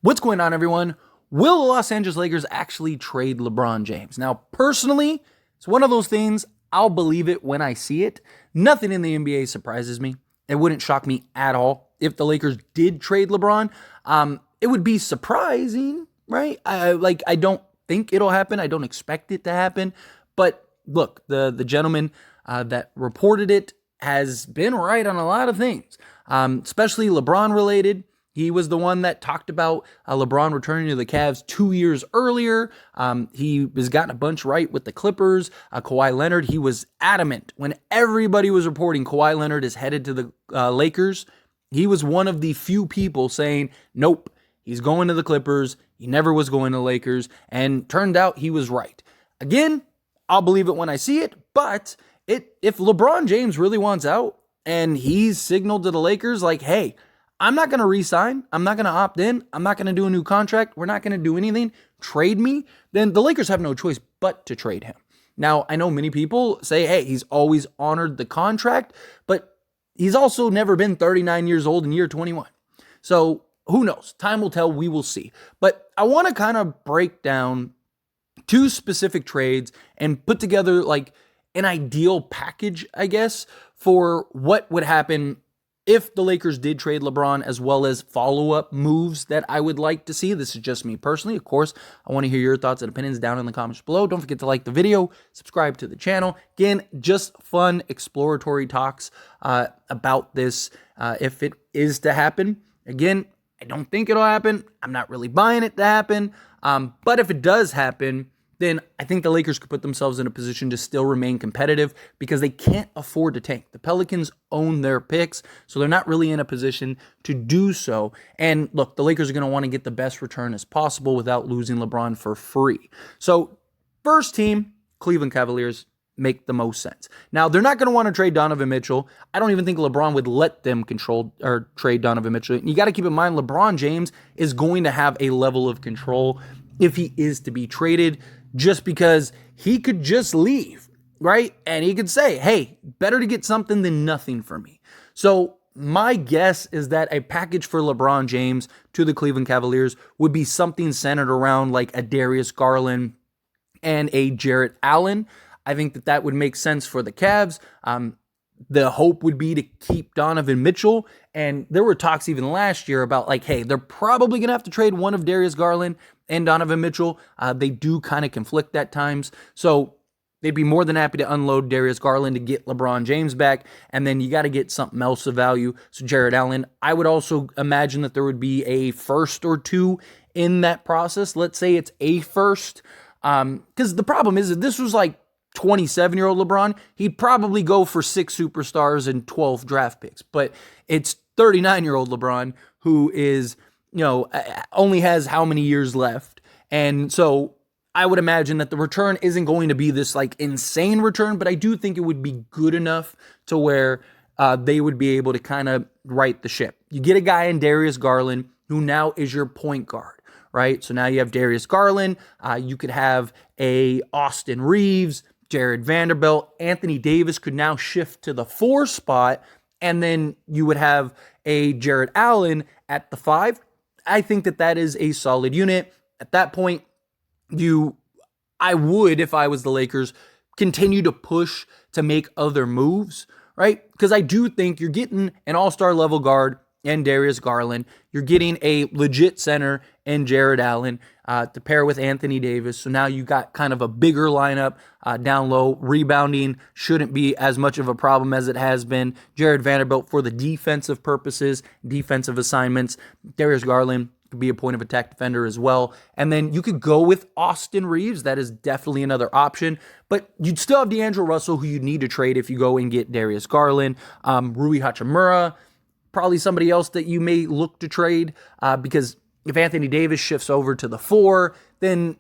What's going on, everyone? Will the Los Angeles Lakers actually trade LeBron James? Now, personally, it's one of those things, I'll believe it when I see it. Nothing in the NBA surprises me. It wouldn't shock me at all if the Lakers did trade LeBron. It would be surprising, right? I don't think it'll happen. I don't expect it to happen. But look, the gentleman that reported it has been right on a lot of things, especially LeBron related. He was the one that talked about LeBron returning to the Cavs 2 years earlier. He has gotten a bunch right with the Clippers. Kawhi Leonard, he was adamant when everybody was reporting Kawhi Leonard is headed to the Lakers. He was one of the few people saying, nope, he's going to the Clippers. He never was going to the Lakers. And turned out he was right. Again, I'll believe it when I see it. But if LeBron James really wants out and he's signaled to the Lakers like, hey, I'm not going to re-sign. I'm not going to opt in. I'm not going to do a new contract. We're not going to do anything. Trade me. Then the Lakers have no choice but to trade him. Now, I know many people say, hey, he's always honored the contract, but he's also never been 39 years old in year 21. So who knows? Time will tell. We will see. But I want to kind of break down two specific trades and put together like an ideal package, I guess, for what would happen if the Lakers did trade LeBron, as well as follow-up moves that I would like to see. This is just me personally. Of course, I want to hear your thoughts and opinions down in the comments below. Don't forget to like the video, subscribe to the channel. Again, just fun exploratory talks about this if it is to happen. Again, I don't think it'll happen. I'm not really buying it to happen. But if it does happen, then I think the Lakers could put themselves in a position to still remain competitive because they can't afford to tank. The Pelicans own their picks, so they're not really in a position to do so. And look, the Lakers are going to want to get the best return as possible without losing LeBron for free. So first team, Cleveland Cavaliers, make the most sense. Now, they're not going to want to trade Donovan Mitchell. I don't even think LeBron would let them control or trade Donovan Mitchell. And you got to keep in mind, LeBron James is going to have a level of control if he is to be traded, just because he could just leave, right? And he could say, hey, better to get something than nothing for me. So my guess is that a package for LeBron James to the Cleveland Cavaliers would be something centered around like a Darius Garland and a Jarrett Allen. I think that would make sense for the Cavs. The hope would be to keep Donovan Mitchell. And there were talks even last year about like, hey, they're probably going to have to trade one of Darius Garland and Donovan Mitchell. They do kind of conflict at times. So they'd be more than happy to unload Darius Garland to get LeBron James back. And then you got to get something else of value. So Jarrett Allen, I would also imagine that there would be a first or two in that process. Let's say it's a first. Because the problem is that this was like 27-year-old LeBron, he'd probably go for 6 superstars and 12 draft picks. But it's 39-year-old LeBron who is, only has how many years left. And so I would imagine that the return isn't going to be this like insane return, but I do think it would be good enough to where they would be able to kind of right the ship. You get a guy in Darius Garland who now is your point guard, right? So now you have Darius Garland. You could have a Austin Reeves, Jared Vanderbilt, Anthony Davis could now shift to the 4 spot, and then you would have a Jarrett Allen at the 5. I think that is a solid unit. At that point, I would, if I was the Lakers, continue to push to make other moves, right? Because I do think you're getting an all-star level guard and Darius Garland. You're getting a legit center and Jarrett Allen to pair with Anthony Davis. So now you got kind of a bigger lineup down low. Rebounding shouldn't be as much of a problem as it has been. Jared Vanderbilt for the defensive purposes, defensive assignments. Darius Garland could be a point of attack defender as well. And then you could go with Austin Reeves. That is definitely another option. But you'd still have D'Angelo Russell, who you'd need to trade if you go and get Darius Garland. Rui Hachimura, probably somebody else that you may look to trade because if Anthony Davis shifts over to the 4, then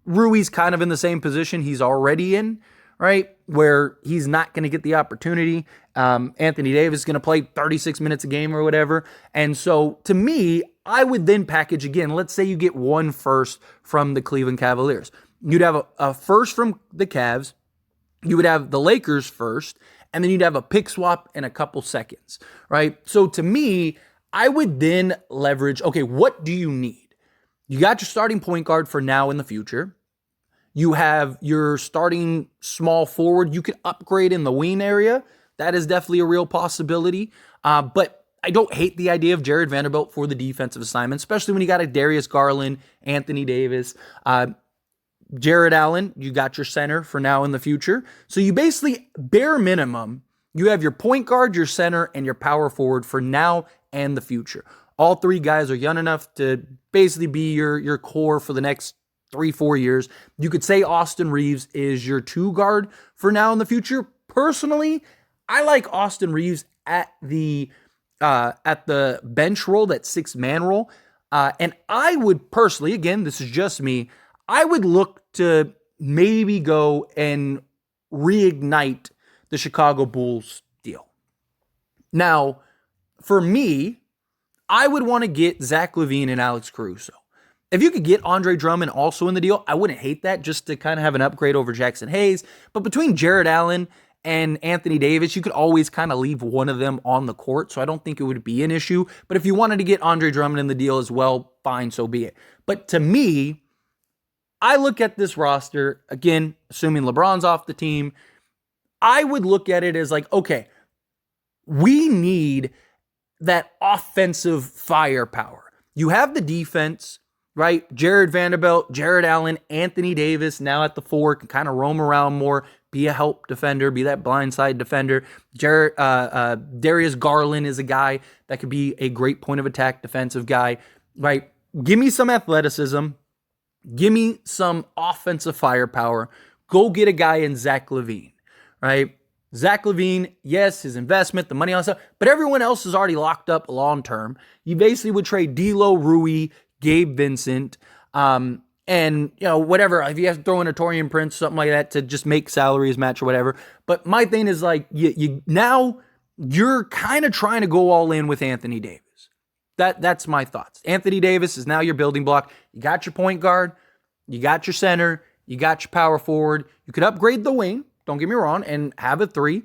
Rui's kind of in the same position he's already in, right? Where he's not going to get the opportunity. Anthony Davis is going to play 36 minutes a game or whatever. And so to me, I would then package again. Let's say you get 1 first from the Cleveland Cavaliers. You'd have a first from the Cavs. You would have the Lakers first. And then you'd have a pick swap and a couple seconds, right? So to me, I would then leverage, okay, what do you need? You got your starting point guard for now and the future. You have your starting small forward. You could upgrade in the wing area. That is definitely a real possibility. But I don't hate the idea of Jared Vanderbilt for the defensive assignment, especially when you got a Darius Garland, Anthony Davis, Jared Allen. You got your center for now and the future. So you basically, bare minimum, you have your point guard, your center, and your power forward for now and the future. All three guys are young enough to basically be your core for the next 3-4 years. You could say Austin Reeves is your 2 guard for now and the future. Personally, I like Austin Reeves at the bench role, that 6-man role. And I would personally, again, this is just me, I would look to maybe go and reignite the Chicago Bulls deal. Now, for me, I would want to get Zach LaVine and Alex Caruso. If you could get Andre Drummond also in the deal, I wouldn't hate that, just to kind of have an upgrade over Jackson Hayes. But between Jared Allen and Anthony Davis, you could always kind of leave one of them on the court, so I don't think it would be an issue. But if you wanted to get Andre Drummond in the deal as well, fine, so be it. But to me, I look at this roster, again, assuming LeBron's off the team, I would look at it as like, okay, we need that offensive firepower. You have the defense, right? Jared Vanderbilt, Jared Allen, Anthony Davis now at the 4 can kind of roam around more, be a help defender, be that blindside defender. Darius Garland is a guy that could be a great point of attack defensive guy, right? Give me some athleticism. Give me some offensive firepower. Go get a guy in Zach LaVine, right? Zach LaVine, yes, his investment, the money on stuff, but everyone else is already locked up long term. You basically would trade D'Lo, Rui, Gabe Vincent, and whatever. If you have to throw in a Taurean Prince, something like that, to just make salaries match or whatever. But my thing is like, now you're kind of trying to go all in with Anthony Davis. That's my thoughts. Anthony Davis is now your building block. You got your point guard, you got your center, you got your power forward. You could upgrade the wing, don't get me wrong, and have a 3.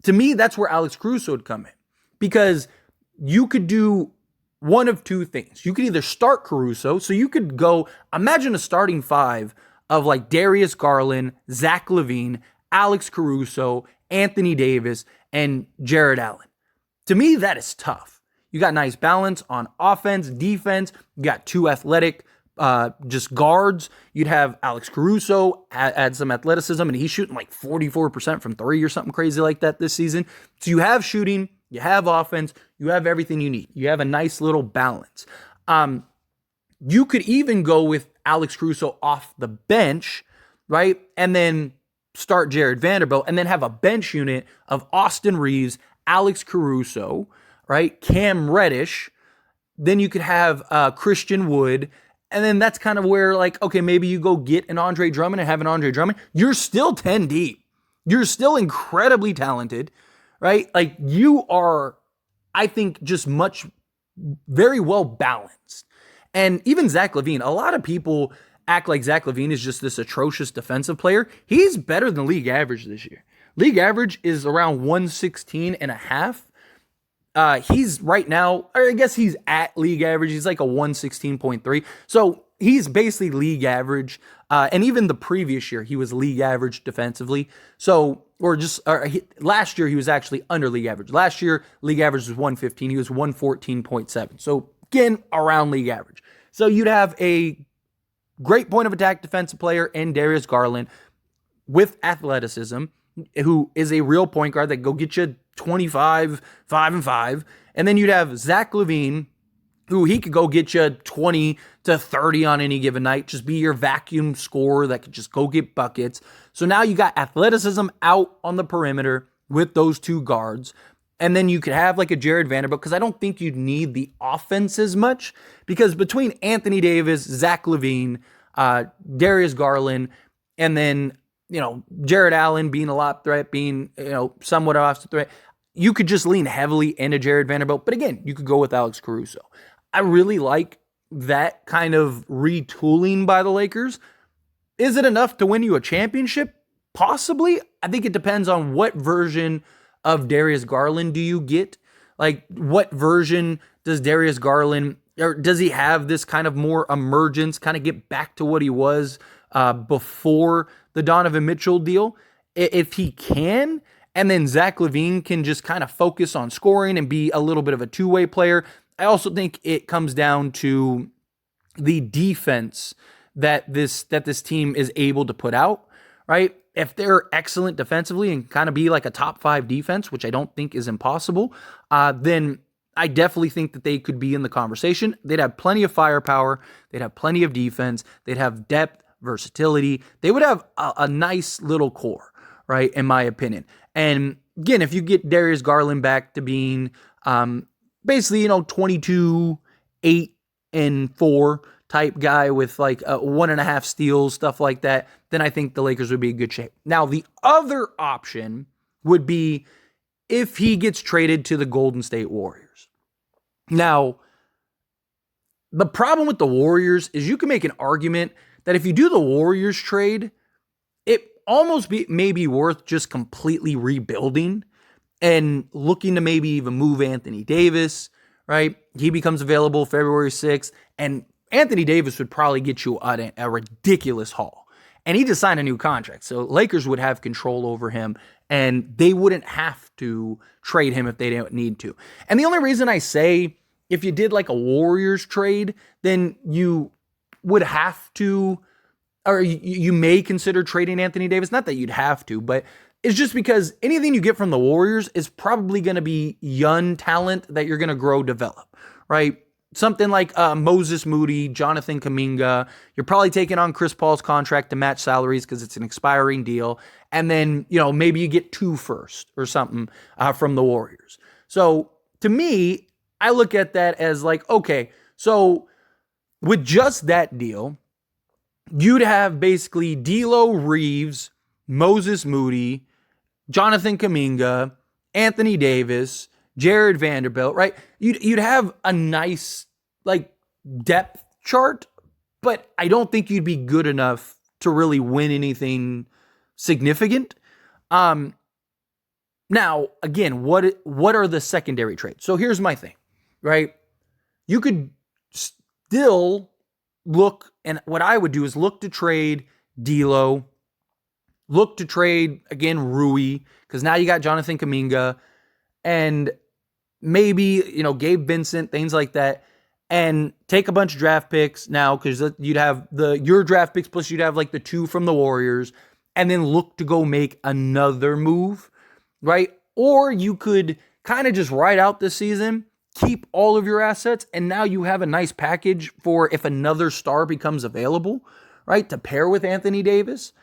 To me, that's where Alex Caruso would come in, because you could do one of 2 things. You could either start Caruso, so you could go, imagine a starting 5 of like Darius Garland, Zach LaVine, Alex Caruso, Anthony Davis, and Jared Allen. To me, that is tough. You got nice balance on offense, defense. You got 2 athletic just guards. You'd have Alex Caruso add some athleticism, and he's shooting like 44% from 3 or something crazy like that this season. So you have shooting, you have offense, you have everything you need. You have a nice little balance. You could even go with Alex Caruso off the bench, right? And then start Jared Vanderbilt, and then have a bench unit of Austin Reeves, Alex Caruso, right? Cam Reddish. Then you could have Christian Wood. And then that's kind of where, like, okay, maybe you go get an Andre Drummond and have an Andre Drummond. You're still 10 deep. You're still incredibly talented, right? Like, you are, I think, just very well balanced. And even Zach LaVine, a lot of people act like Zach LaVine is just this atrocious defensive player. He's better than league average this year. League average is around 116 and a half. He's right now, or I guess he's at league average. He's like a 116.3. So he's basically league average. And even the previous year, he was league average defensively. So, last year, he was actually under league average. Last year, league average was 115. He was 114.7. So again, around league average. So you'd have a great point of attack defensive player in Darius Garland with athleticism, who is a real point guard that go get you 25, 5 and 5. And then you'd have Zach LaVine, who he could go get you 20 to 30 on any given night, just be your vacuum scorer that could just go get buckets. So now you got athleticism out on the perimeter with those 2 guards. And then you could have like a Jared Vanderbilt, because I don't think you'd need the offense as much, because between Anthony Davis, Zach LaVine, Darius Garland, and then, Jared Allen being a lob threat, being, somewhat off the threat, you could just lean heavily into Jared Vanderbilt. But again, you could go with Alex Caruso. I really like that kind of retooling by the Lakers. Is it enough to win you a championship? Possibly. I think it depends on what version of Darius Garland do you get. Like, what version does Darius Garland or does he have this kind of more emergence, kind of get back to what he was before the Donovan Mitchell deal? If he can, and then Zach LaVine can just kind of focus on scoring and be a little bit of a two-way player. I also think it comes down to the defense that this team is able to put out, right? If they're excellent defensively and kind of be like a top 5 defense, which I don't think is impossible, then I definitely think that they could be in the conversation. They'd have plenty of firepower. They'd have plenty of defense. They'd have depth, versatility. They would have a nice little core, right? In my opinion. And again, if you get Darius Garland back to being basically, 22, 8, and 4 type guy with like 1.5 steals, stuff like that, then I think the Lakers would be in good shape. Now, the other option would be if he gets traded to the Golden State Warriors. Now, the problem with the Warriors is you can make an argument that if you do the Warriors trade, it almost may be worth just completely rebuilding and looking to maybe even move Anthony Davis, right? He becomes available February 6th, and Anthony Davis would probably get you a ridiculous haul. And he just signed a new contract, so Lakers would have control over him, and they wouldn't have to trade him if they didn't need to. And the only reason I say if you did like a Warriors trade, then you would have to, or you may consider trading Anthony Davis. Not that you'd have to, but it's just because anything you get from the Warriors is probably going to be young talent that you're going to grow, develop, right? Something like Moses Moody, Jonathan Kuminga. You're probably taking on Chris Paul's contract to match salaries because it's an expiring deal. And then, maybe you get 2 first or something from the Warriors. So to me, I look at that as like, okay, so with just that deal, you'd have basically D'Lo, Reeves, Moses Moody, Jonathan Kuminga, Anthony Davis, Jared Vanderbilt, right? You'd have a nice like depth chart, but I don't think you'd be good enough to really win anything significant. Now, again, what are the secondary trades? So here's my thing, right? You could still look, and what I would do is look to trade D'Lo, look to trade, again, Rui, because now you got Jonathan Kuminga, and maybe, Gabe Vincent, things like that, and take a bunch of draft picks now, because you'd have your draft picks, plus you'd have like the 2 from the Warriors, and then look to go make another move, right? Or you could kind of just ride out this season, keep all of your assets, and now you have a nice package for if another star becomes available, right? To pair with Anthony Davis,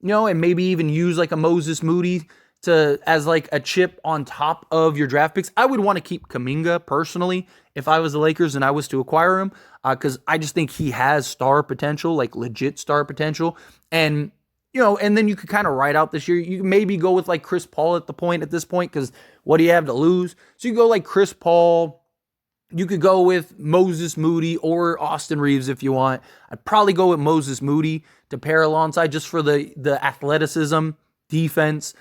and maybe even use like a Moses Moody as like a chip on top of your draft picks. I would want to keep Kuminga personally if I was the Lakers and I was to acquire him, because I just think he has star potential, like legit star potential. And and then you could kind of ride out this year. You can maybe go with like Chris Paul at this point, because what do you have to lose? So you go like Chris Paul. You could go with Moses Moody or Austin Reeves if you want. I'd probably go with Moses Moody to pair alongside just for the athleticism, defense,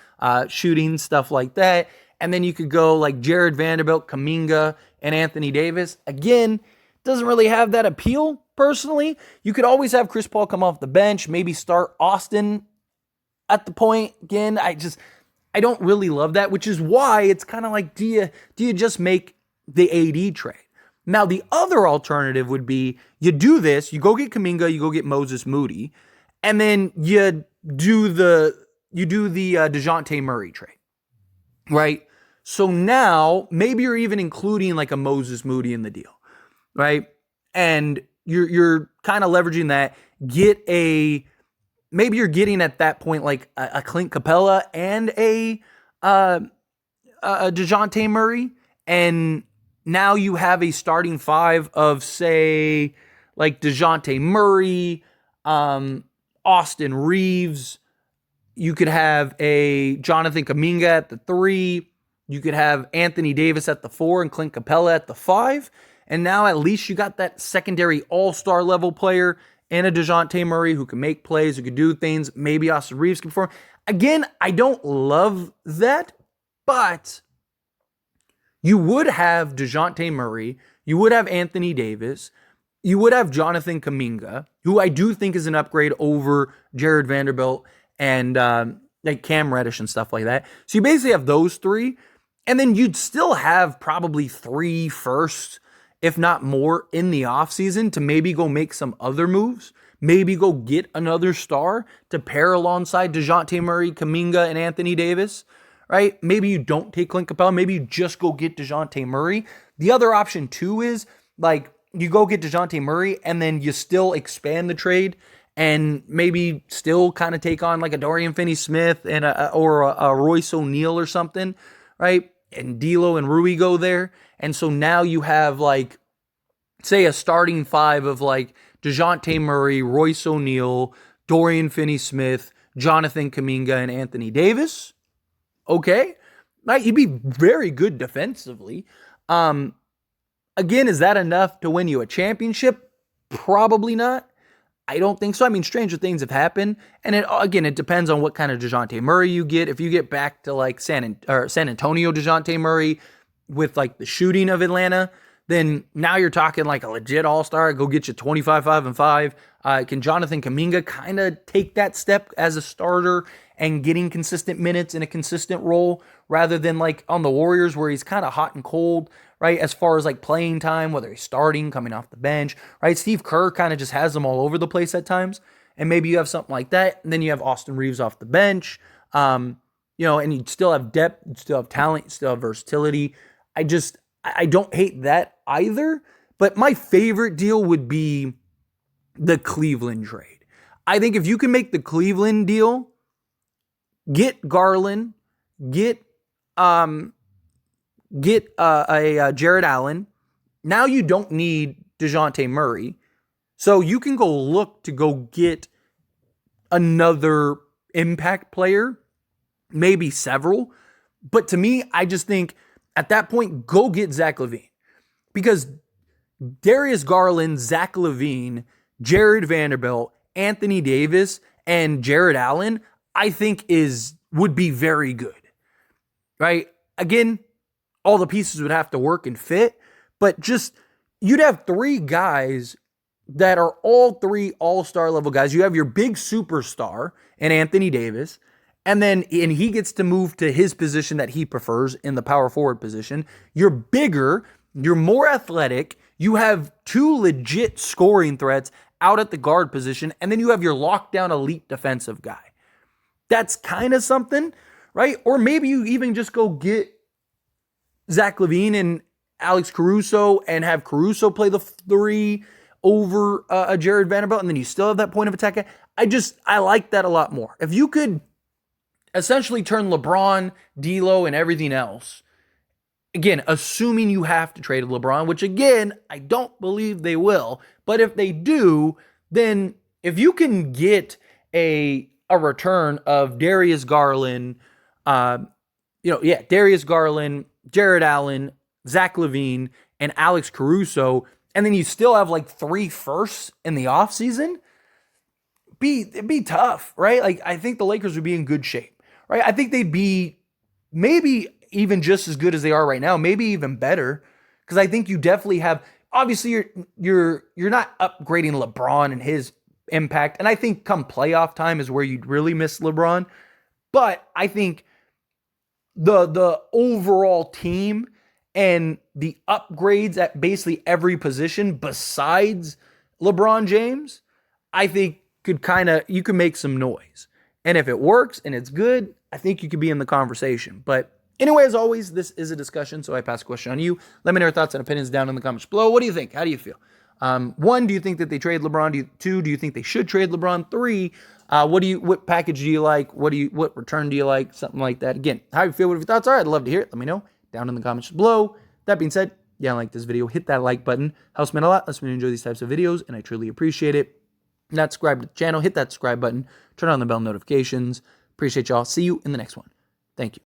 shooting, stuff like that. And then you could go like Jared Vanderbilt, Kuminga, and Anthony Davis. Again, doesn't really have that appeal personally. You could always have Chris Paul come off the bench, maybe start Austin at the point. Again, I don't really love that, which is why it's kind of like, do you just make the AD trade? Now, the other alternative would be you do this, you go get Kuminga, you go get Moses Moody, and then you do the DeJounte Murray trade, right? So now maybe you're even including like a Moses Moody in the deal, right? And you're kind of leveraging that. Maybe you're getting at that point like a Clint Capella and a DeJounte Murray, and now you have a starting 5 of, say, like DeJounte Murray, Austin Reeves. You could have a Jonathan Kuminga at the 3. You could have Anthony Davis at the 4 and Clint Capella at the 5. And now at least you got that secondary all-star level player and a DeJounte Murray who can make plays, who can do things. Maybe Austin Reeves can perform. Again, I don't love that, but you would have DeJounte Murray. You would have Anthony Davis. You would have Jonathan Kuminga, who I do think is an upgrade over Jared Vanderbilt and like Cam Reddish and stuff like that. So you basically have those three. And then you'd still have probably 3 firsts, if not more, in the offseason to maybe go make some other moves. Maybe go get another star to pair alongside DeJounte Murray, Kuminga, and Anthony Davis, right? Maybe you don't take Clint Capella. Maybe you just go get DeJounte Murray. The other option, too, is like you go get DeJounte Murray and then you still expand the trade and maybe still kind of take on like a Dorian Finney-Smith and or a Royce O'Neal or something, right? And D'Lo and Rui go there. And so now you have like, say a starting 5 of like DeJounte Murray, Royce O'Neal, Dorian Finney-Smith, Jonathan Kuminga, and Anthony Davis. Okay. Right? You'd be very good defensively. Again, is that enough to win you a championship? Probably not. I don't think so. I mean, stranger things have happened. And it depends on what kind of DeJounte Murray you get. If you get back to like San Antonio DeJounte Murray with like the shooting of Atlanta, then now you're talking like a legit all-star. Go get you 25, 5, and 5. Can Jonathan Kuminga kind of take that step as a starter and getting consistent minutes in a consistent role rather than like on the Warriors where he's kind of hot and cold, right? As far as like playing time, whether he's starting, coming off the bench, right? Steve Kerr kind of just has them all over the place at times. And maybe you have something like that. And then you have Austin Reeves off the bench, and you still have depth, you still have talent, you still have versatility. I don't hate that either. But my favorite deal would be the Cleveland trade. I think if you can make the Cleveland deal, get Garland, get a Jared Allen. Now you don't need DeJounte Murray. So you can go look to go get another impact player, maybe several. But to me, I just think at that point, go get Zach LaVine. Because Darius Garland, Zach LaVine, Jared Vanderbilt, Anthony Davis, and Jared Allen, I think would be very good. Right? Again, all the pieces would have to work and fit, but just you'd have 3 guys that are all 3 all-star level guys. You have your big superstar in Anthony Davis, and he gets to move to his position that he prefers in the power forward position. You're bigger, you're more athletic, you have 2 legit scoring threats out at the guard position, and then you have your lockdown elite defensive guy. That's kind of something, right? Or maybe you even just go get Zach LaVine and Alex Caruso and have Caruso play the 3 over a Jared Vanderbilt, and then you still have that point of attack. I like that a lot more. If you could essentially turn LeBron, D'Lo, and everything else, again, assuming you have to trade LeBron, which again, I don't believe they will, but if they do, then if you can get a return of Darius Garland, Darius Garland, Jared Allen, Zach LaVine, and Alex Caruso, and then you still have like 3 firsts in the offseason, it'd be tough, right? Like, I think the Lakers would be in good shape, right? I think they'd be maybe even just as good as they are right now, maybe even better, because I think you definitely have, obviously you're not upgrading LeBron and his impact, and I think come playoff time is where you'd really miss LeBron, but I think the overall team and the upgrades at basically every position besides LeBron James, I think you can make some noise. And if it works and it's good, I think you could be in the conversation. But anyway, as always, this is a discussion, so I pass the question on you. Let me know your thoughts and opinions down in the comments below. What do you think? How do you feel? 1, do you think that they trade LeBron? 2, do you think they should trade LeBron? 3, what package do you like? What return do you like? Something like that. Again, how you feel? What your thoughts are? I'd love to hear it. Let me know down in the comments below. That being said, yeah, like this video, hit that like button. Helps me a lot. Lets me enjoy these types of videos, and I truly appreciate it. Not subscribe to the channel, hit that subscribe button, turn on the bell notifications. Appreciate y'all. See you in the next one. Thank you.